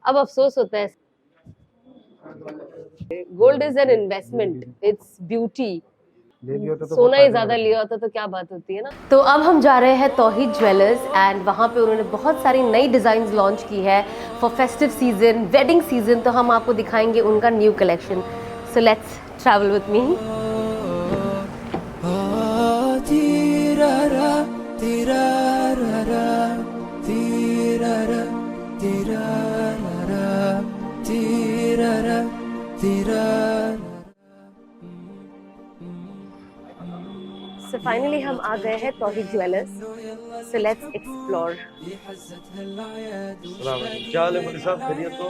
अब अफसोस होता है। Gold is an investment, its beauty. सोना ही ज्यादा लिया होता तो क्या बात होती है ना। तो अब हम जा रहे हैं तौहीद ज्वेलर्स एंड वहाँ पे उन्होंने बहुत सारी नई डिजाइन लॉन्च की है for festive season, wedding season. तो हम आपको दिखाएंगे उनका new collection. So let's travel with me. So finally हम आ गए हैं तौहीद ज्वेलर्स। So let's explore. क्या हाल है मनी साहब, खैरियत हो?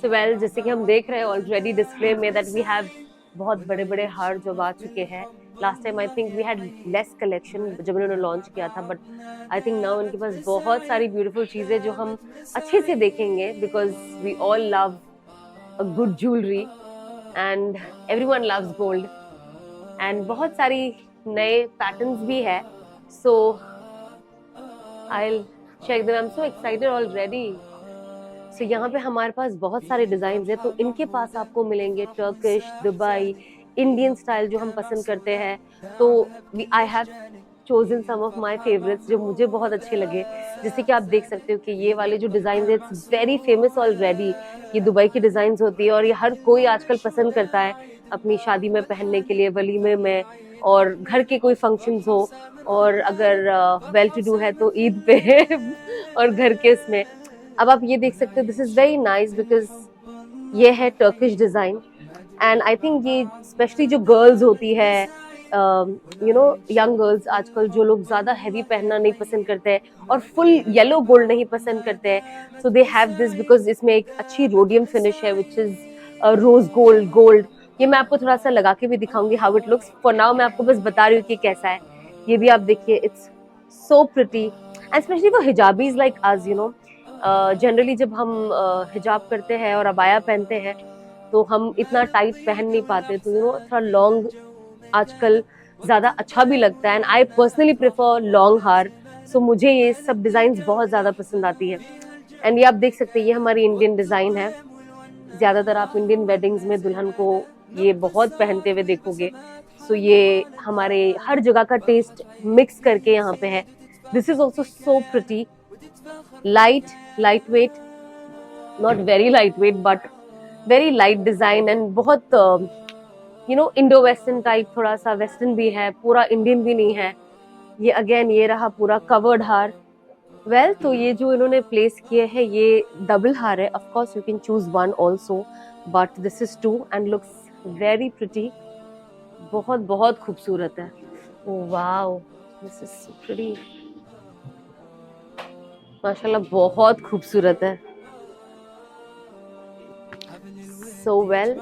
So well, जैसे कि हम देख रहे हैं ऑलरेडी डिस्प्ले में that we have बहुत बड़े बड़े हार जो आ चुके हैं। Last time I think we had less collection जब उन्होंने लॉन्च किया था, बट आई थिंक नाउ उनके पास बहुत सारी ब्यूटीफुल चीज़ें जो हम अच्छे से देखेंगे because we all love a good jewellery and everyone loves gold and बहुत सारी नए पैटर्न्स भी है। So I will check them. I am so excited already. So यहाँ पे हमारे पास बहुत सारे डिजाइन है, तो इनके पास आपको मिलेंगे टर्किश, दुबई, इंडियन स्टाइल जो हम पसंद करते हैं। तो I have chosen some of my favourites जो मुझे बहुत अच्छे लगे। जैसे कि आप देख सकते हो कि ये वाले जो डिजाइन है इट्स वेरी फेमस ऑलरेडी। ये दुबई की डिजाइन होती है और ये हर कोई आजकल पसंद करता है अपनी शादी में पहनने के लिए, वलीमे में, और घर के कोई फंक्शंस हो, और अगर वेल टू डू है तो ईद पे और घर के इसमें। अब आप ये देख सकते हो, this is very nice because ये है Turkish design and I think ये स्पेशली जो गर्ल्स होती है, यू नो यंग गर्ल्स आजकल जो लोग ज्यादा हैवी पहनना नहीं पसंद करते हैं और फुल येलो गोल्ड नहीं पसंद करते हैं, सो दे हैव दिस बिकॉज इसमें एक अच्छी रोडियम फिनिश है विच इज रोज गोल्ड। ये मैं आपको थोड़ा सा लगा के भी दिखाऊंगी how it looks. For now मैं आपको बस बता रही हूँ कि कैसा है। ये भी आप देखिए, it's so pretty and specially for hijabis like us, you know generally जब हम हिजाब करते हैं और अबाया पहनते हैं तो हम इतना टाइट पहन नहीं पाते, तो यू नो थोड़ा लॉन्ग आजकल ज़्यादा अच्छा भी लगता है and I personally prefer long हार। सो मुझे ये सब डिज़ाइंस बहुत ज़्यादा पसंद आती है। एंड ये आप देख सकते हैं, ये हमारी इंडियन डिज़ाइन है। ज़्यादातर आप इंडियन वेडिंग्स में दुल्हन को ये बहुत पहनते हुए देखोगे। सो ये हमारे हर जगह का टेस्ट मिक्स करके यहाँ पे है। This is also so pretty, light weight, not very light weight but very light design and बहुत you know Indo western type, थोड़ा सा वेस्टर्न भी है, पूरा इंडियन भी नहीं है। ये अगेन ये रहा पूरा कवर्ड हार। वेल तो ये जो इन्होंने प्लेस किए हैं ये डबल हार है। Of course you can choose one also but this is 2 and looks very pretty. बहुत बहुत खूबसूरत है। Oh wow, this is so pretty, माशाल्लाह बहुत खूबसूरत है। सो वेल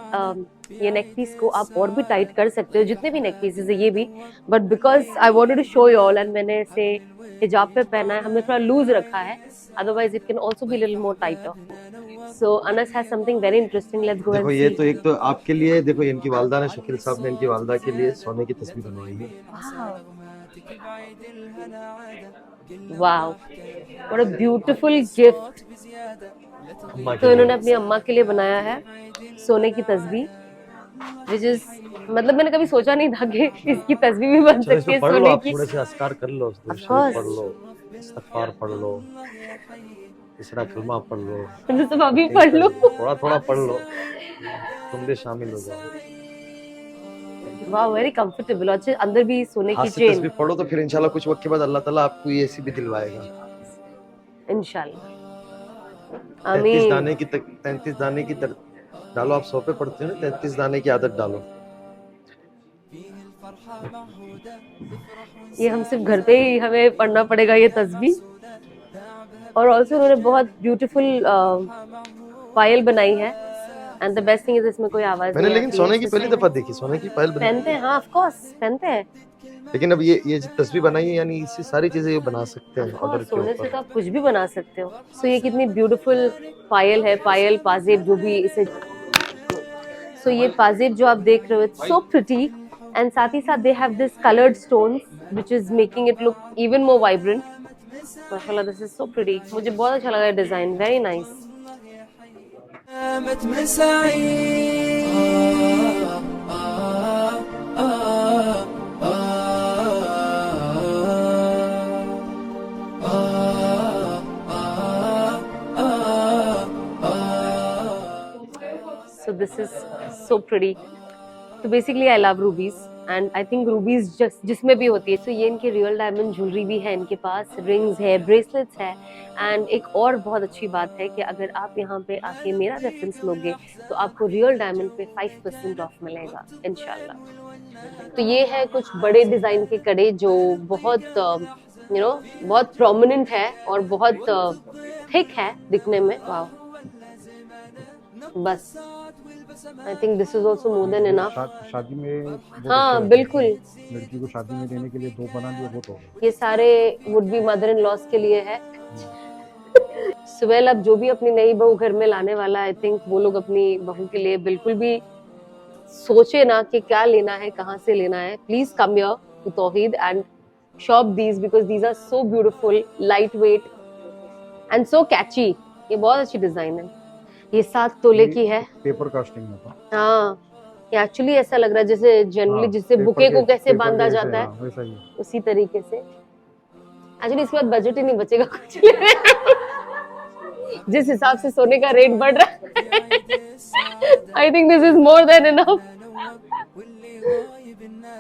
ये नेक पीस को आप और भी टाइट कर सकते हो, जितने भी नेक पीसेस है ये भी, but because I wanted to show you all and मैंने इसे हिजाब पे पहना है, हमने थोड़ा लूज रखा है, otherwise it can also be little more tighter. So Anas has something very interesting, let's go and देखो सी। ये तो एक तो आपके लिए, देखो इनकी वालदा ने, शकील साहब ने इनकी वालदा के लिए सोने की तस्वीर बनवाई है। Wow, what a beautiful gift. तो इन्होंने अपनी अम्मा के लिए बनाया है सोने की तस्वीर, विच इज मतलब मैंने कभी सोचा नहीं था कि इसकी तस्वीर भी बन सकती है पढ़ लो, सोने आप की। थोड़े से अस्कार कर लो, course. पढ़ लो, इस्तगफार पढ़ लो, तीसरा कलमा पढ़ लो, तो सब अभी पढ़ लो, थोड़ा थोड़ा पढ़ लो, तुम भी शामिल हो जाओ। वाह वेरी कंफर्टेबल। और अंदर भी सोने की चेन। तस्वीर पढ़ो तो फिर इंशाल्लाह कुछ वक्त के बाद अल्लाह ताला आपको ये ऐसी भी दिलवाएगा इंशाल्लाह, 33 आमीन। दाने की 33 दाने की डालो। आप 100 पे पढ़ते हो ना, 33 दाने की आदत डालो। ये हम सिर्फ घर पे ही हमें पढ़ना पड़ेगा ये तस्वीर। और ऑल्सो उन्होंने बहुत ब्यूटीफुल पायल बनाई है and the best thing is इसमें कोई आवाज मैंने नहीं लेकिन आती सोने है। की पहली दफा देखी, सोने की पायल पहनते हैं, हाँ ऑफ कोर्स पहनते हैं। लेकिन अब ये जो तस्वीर बनाई है, यानी इससे सारी चीजें ये बना सकते हैं ऑर्डर के सोने से ऊपर। तो आप कुछ भी बना सकते हो। सो ये कितनी ब्यूटीफुल पायल है, पायल पाजेब जो भी इसे सो ये पाजेब जो आप देख रहे हो, इट्स सो प्रिटी, एंड साथ ही साथ they have this coloured stones which is making it look even more vibrant. माशाल्लाह, दिस इज सो प्रिटी। मुझे बहुत अच्छा लगा design, very nice. So this is so pretty. So basically I love rubies and I think rubies just जिसमें भी होती है। So ये इनके रियल डायमंड ज्वेलरी भी है, इनके पास रिंग्स है, ब्रेसलेट्स है। एंड एक और बहुत अच्छी बात है कि अगर आप यहाँ पे आके मेरा रेफरेंस लोगे तो आपको रियल डायमंड पे 5% ऑफ मिलेगा इंशाल्लाह। तो ये है कुछ बड़े डिजाइन के कड़े जो बहुत बहुत प्रोमिनेंट है और बहुत थिक है दिखने में। वाह, बस I think this is also more than enough. शादी में हाँ बिल्कुल, लड़की को शादी में देने के लिए 2 बना लिया, वो तो ये सारे would be mother in loss के लिए है। सुवेल अब जो भी अपनी नई बहू घर में लाने वाला है, आई थिंक वो लोग अपनी बहू के लिए बिल्कुल भी सोचे ना कि क्या लेना है, कहाँ से लेना है। Please come here to Tauheed and shop these because these are so beautiful, light weight and so catchy. ये बहुत अच्छी डिजाइन है। ये 7 तोले की है, पेपर कास्टिंग में था। हाँ, ये एक्चुअली ऐसा लग रहा है जैसे जनरली जिससे बुके को कैसे बांधा जाता है, वैसा ही उसी तरीके से। एक्चुअली इसके बाद बजट ही नहीं बचेगा कुछ जिस हिसाब से सोने का रेट बढ़ रहा है। I think this is more than enough.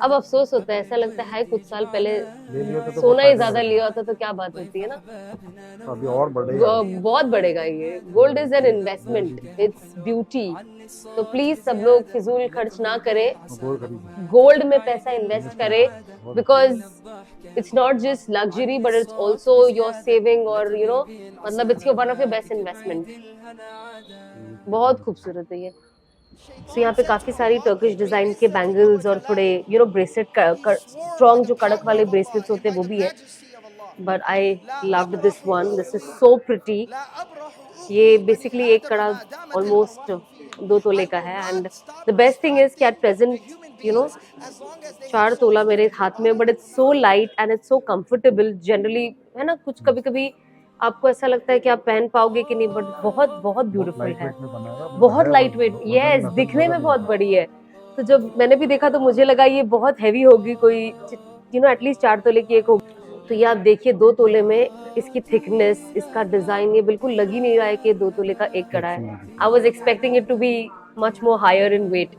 अब अफसोस होता है, ऐसा लगता है कुछ साल पहले सोना ही ज्यादा लिया होता तो क्या बात होती है ना। अभी और बढ़ेगा, बहुत बढ़ेगा। ये gold is an investment, its beauty. तो प्लीज सब लोग फिजूल खर्च ना करें, गोल्ड में पैसा इन्वेस्ट करें because it's not just luxury but it's also your saving और मतलब it's your one of your best investment. बहुत खूबसूरत है ये। So, यहाँ पे काफी सारी टर्किश डिजाइन के बैंगल्स और थोड़े ब्रेसलेट स्ट्रॉन्ग जो कड़क वाले ब्रेसलेट्स होते हैं वो भी है। But I loved this one, this is so pretty. ये बेसिकली एक कड़ा ऑलमोस्ट 2 तोले का है and the best thing is कि एट प्रेजेंट 4 तोला मेरे हाथ में, but it's so light and it's so comfortable. Generally है ना, कुछ कभी कभी आपको ऐसा लगता है कि आप पहन पाओगे कि नहीं, बट बहुत बहुत ब्यूटीफुल है, बहुत लाइट वेट। यस, दिखने में बहुत बड़ी है। तो जब मैंने भी देखा तो मुझे लगा ये बहुत हैवी होगी, कोई एटलीस्ट 4 तोले की एक होगी। तो ये आप देखिए 2 तोले में इसकी थिकनेस, इसका डिजाइन, ये बिल्कुल लग ही नहीं रहा है कि 2 तोले का एक कड़ा है। I was expecting it to be much more higher in weight,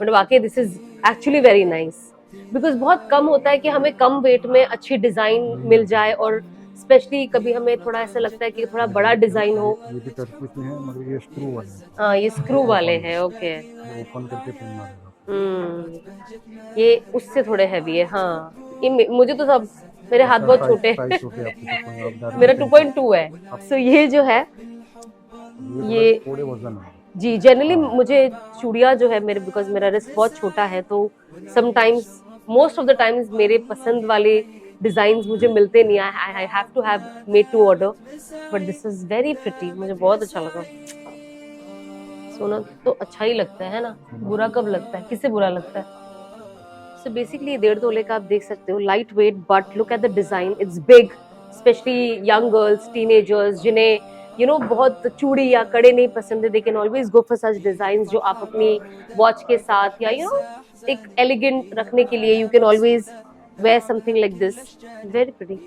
but वाकई this is actually very nice because बहुत कम होता है कि हमें कम वेट में अच्छी डिजाइन मिल जाए, और स्पेशली कभी हमें थोड़ा ऐसा लगता है कि थोड़ा बड़ा डिजाइन हो। ये भी टर्किश में है मगर ये स्क्रू वाले हैं। हाँ, ये स्क्रू वाले हैं। ओके, ओपन करके पहनना रहेगा। ये उससे थोड़े हैवी है। हाँ, ये मुझे तो सब, मेरे हाथ बहुत छोटे हैं। मेरा 2.2 है। सो ये जो है ये थोड़े वजन है जी। जनरली मुझे चूड़ियाँ जो है मेरे, बिकॉज मेरा रिस्ट बहुत छोटा है, तो sometimes, most of the times मेरे पसंद वाले डिजाइन्स मुझे मिलते नहीं। I have to have made to order, but this is very pretty. मुझे बहुत अच्छा लगा। सोना तो अच्छा ही लगता है ना, बुरा कब लगता है, किसे बुरा लगता है। सो बेसिकली 1.5 तोले का आप देख सकते हो, light weight, but look at the design, it's big. Specially young girls, teenagers जिन्हें बहुत चूड़ी या कड़े नहीं पसंद है, they can always go for such designs जो आप अपनी वॉच के साथ या एक एलिगेंट रखने के लिए you can always wear something like this. Very pretty.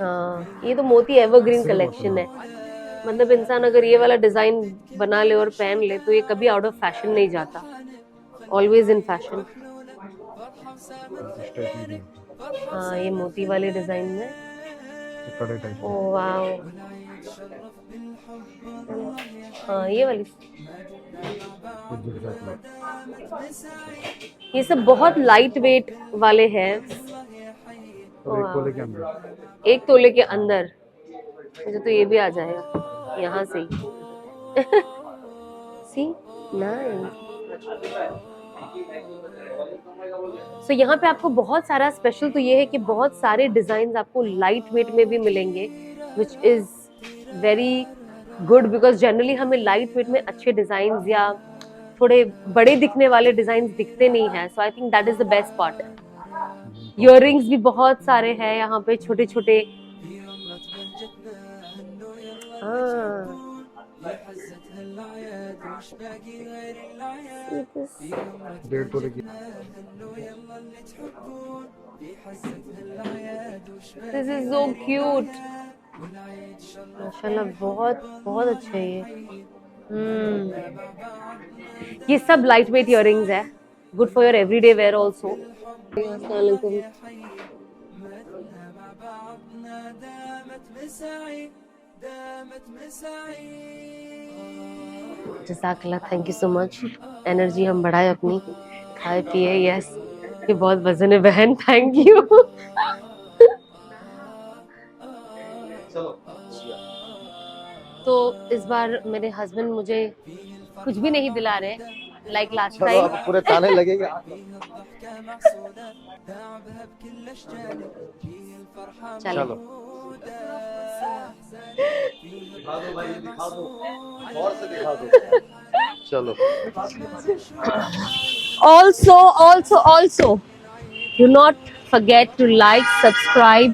हाँ, ये तो मोती एवरग्रीन कलेक्शन है। मतलब इंसान अगर ये वाला डिजाइन बना ले और पहन ले तो ये कभी आउट ऑफ फैशन नहीं जाता, ऑलवेज इन फैशन। हाँ, ये मोती वाले डिजाइन में। ओह वाओ, हाँ ये वाली। ये सब बहुत लाइट वेट वाले हैं। 1 तोले के अंदर, 1 तोले के अंदर मुझे तो ये भी आ जाएगा यहाँ से ही। सी नाइस। सो यहाँ पे आपको बहुत सारा स्पेशल तो ये है कि बहुत सारे डिजाइन आपको लाइट वेट में भी मिलेंगे, which is very good because generally हमें लाइट वेट में अच्छे डिजाइन या थोड़े बड़े दिखने वाले डिजाइन दिखते नहीं है, so I think that is the best part. Earrings भी बहुत सारे हैं यहाँ पे, छोटे छोटे। डेढ़ तोले की दिस इज सो क्यूट। माशाल्लाह बहुत बहुत अच्छा है ये। ये सब लाइट वेट इयररिंग्स है, good for your everyday wear also. जज़ाकल्लाह, thank you so much. Energy हम बढ़ाए अपनी, खाए पिए। यस, ये बहुत वजन है बहन, थैंक यू। तो इस बार मेरे हस्बैंड मुझे कुछ भी नहीं दिला रहे, लाइक लास्ट चलो टाइम। अब पूरे ताने लगेगा। चलो दिखा दो भाई, दिखा दो, और से दिखा दो। चलो। Also, do not forget to like, subscribe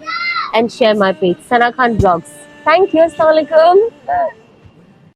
and share my page, Sana Khan Vlogs. Thank you. Assalamualaikum.